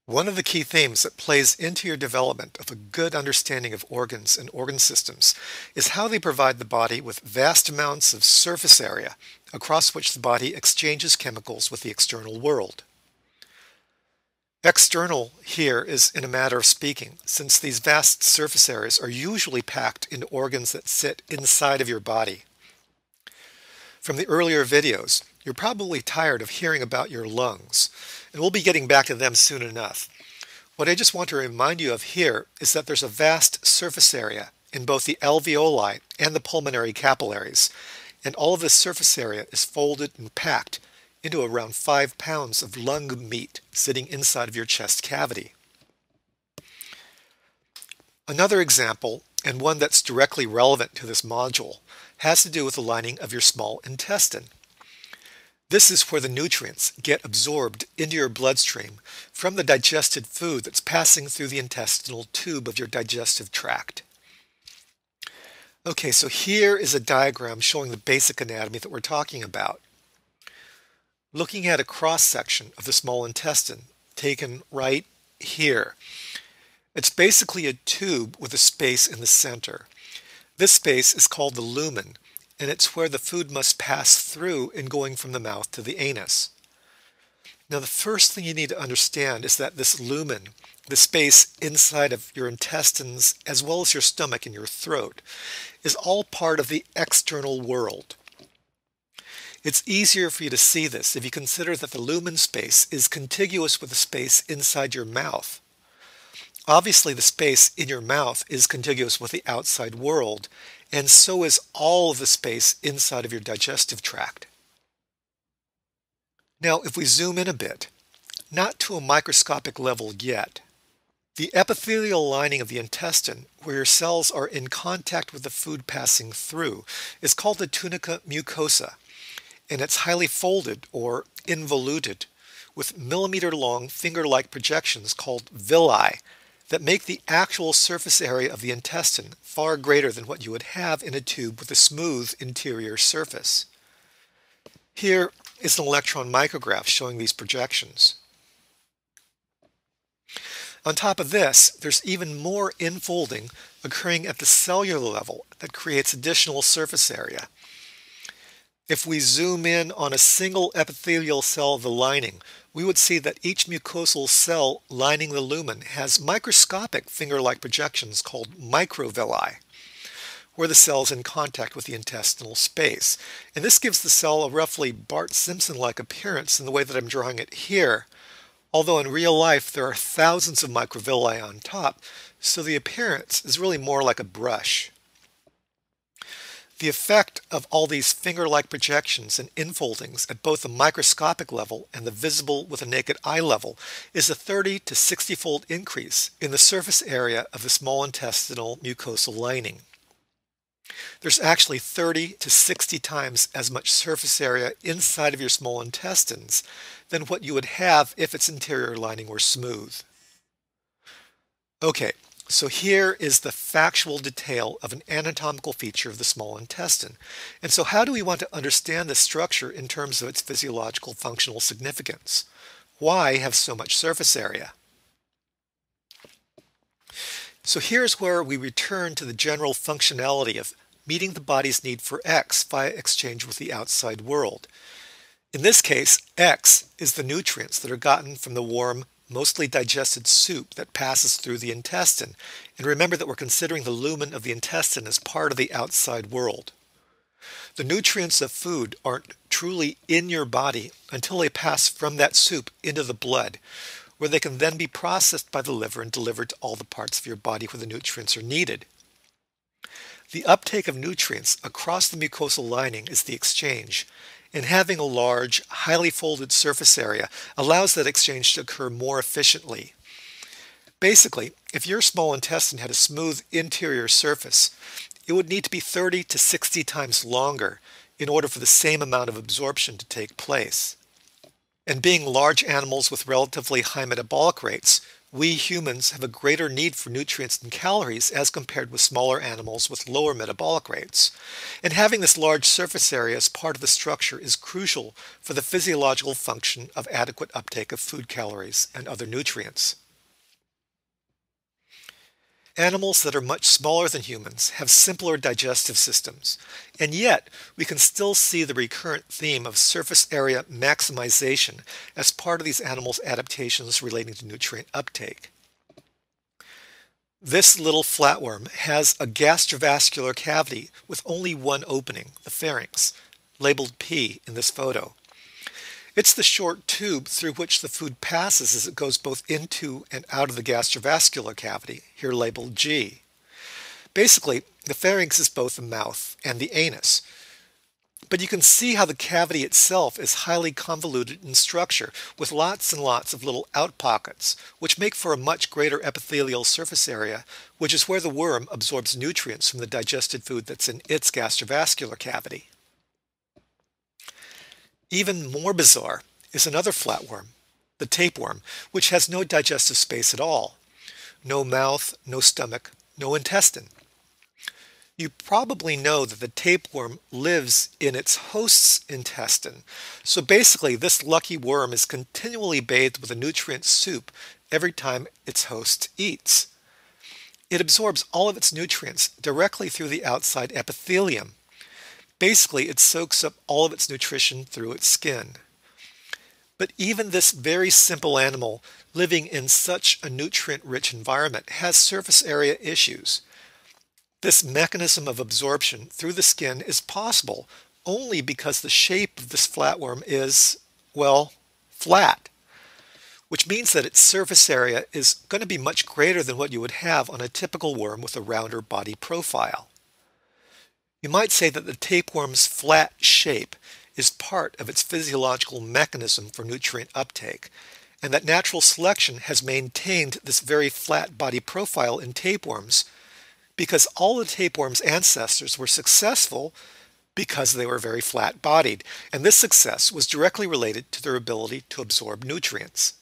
One of the key themes that plays into your development of a good understanding of organs and organ systems is how they provide the body with vast amounts of surface area across which the body exchanges chemicals with the external world. External here is in a matter of speaking, since these vast surface areas are usually packed into organs that sit inside of your body. From the earlier videos, you're probably tired of hearing about your lungs, and we'll be getting back to them soon enough. What I just want to remind you of here is that there's a vast surface area in both the alveoli and the pulmonary capillaries, and all of this surface area is folded and packed into around 5 pounds of lung meat sitting inside of your chest cavity. Another example, and one that's directly relevant to this module, has to do with the lining of your small intestine. This is where the nutrients get absorbed into your bloodstream from the digested food that's passing through the intestinal tube of your digestive tract. Okay, so here is a diagram showing the basic anatomy that we're talking about. Looking at a cross-section of the small intestine, taken right here. It's basically a tube with a space in the center. This space is called the lumen, and it's where the food must pass through in going from the mouth to the anus. Now, the first thing you need to understand is that this lumen, the space inside of your intestines, as well as your stomach and your throat, is all part of the external world. It's easier for you to see this if you consider that the lumen space is contiguous with the space inside your mouth. Obviously, the space in your mouth is contiguous with the outside world, and so is all of the space inside of your digestive tract. Now, if we zoom in a bit, not to a microscopic level yet, the epithelial lining of the intestine, where your cells are in contact with the food passing through, is called the tunica mucosa, and it's highly folded or involuted with millimeter-long finger-like projections called villi that make the actual surface area of the intestine far greater than what you would have in a tube with a smooth interior surface. Here is an electron micrograph showing these projections. On top of this, there's even more infolding occurring at the cellular level that creates additional surface area. If we zoom in on a single epithelial cell of the lining, we would see that each mucosal cell lining the lumen has microscopic finger-like projections called microvilli, where the cell is in contact with the intestinal space. And this gives the cell a roughly Bart Simpson-like appearance in the way that I'm drawing it here, although in real life there are thousands of microvilli on top, so the appearance is really more like a brush. The effect of all these finger-like projections and infoldings at both the microscopic level and the visible with a naked eye level is a 30 to 60-fold increase in the surface area of the small intestinal mucosal lining. There's actually 30 to 60 times as much surface area inside of your small intestines than what you would have if its interior lining were smooth. Okay. So here is the factual detail of an anatomical feature of the small intestine. And so how do we want to understand this structure in terms of its physiological functional significance? Why have so much surface area? So here's where we return to the general functionality of meeting the body's need for X via exchange with the outside world. In this case, X is the nutrients that are gotten from the warm, mostly digested soup that passes through the intestine. And remember that we're considering the lumen of the intestine as part of the outside world. The nutrients of food aren't truly in your body until they pass from that soup into the blood, where they can then be processed by the liver and delivered to all the parts of your body where the nutrients are needed. The uptake of nutrients across the mucosal lining is the exchange, and having a large, highly folded surface area allows that exchange to occur more efficiently. Basically, if your small intestine had a smooth interior surface, it would need to be 30 to 60 times longer in order for the same amount of absorption to take place. And being large animals with relatively high metabolic rates, We humans have a greater need for nutrients and calories as compared with smaller animals with lower metabolic rates. And having this large surface area as part of the structure is crucial for the physiological function of adequate uptake of food calories and other nutrients. Animals that are much smaller than humans have simpler digestive systems, and yet we can still see the recurrent theme of surface area maximization as part of these animals' adaptations relating to nutrient uptake. This little flatworm has a gastrovascular cavity with only one opening, the pharynx, labeled P in this photo. It's the short tube through which the food passes as it goes both into and out of the gastrovascular cavity, here labeled G. Basically, the pharynx is both the mouth and the anus. But you can see how the cavity itself is highly convoluted in structure, with lots and lots of little outpockets, which make for a much greater epithelial surface area, which is where the worm absorbs nutrients from the digested food that's in its gastrovascular cavity. Even more bizarre is another flatworm, the tapeworm, which has no digestive space at all. No mouth, no stomach, no intestine. You probably know that the tapeworm lives in its host's intestine. So basically, this lucky worm is continually bathed with a nutrient soup every time its host eats. It absorbs all of its nutrients directly through the outside epithelium. Basically, it soaks up all of its nutrition through its skin. But even this very simple animal living in such a nutrient-rich environment has surface area issues. This mechanism of absorption through the skin is possible only because the shape of this flatworm is, well, flat, which means that its surface area is going to be much greater than what you would have on a typical worm with a rounder body profile. You might say that the tapeworm's flat shape is part of its physiological mechanism for nutrient uptake, and that natural selection has maintained this very flat body profile in tapeworms because all the tapeworms' ancestors were successful because they were very flat-bodied, and this success was directly related to their ability to absorb nutrients.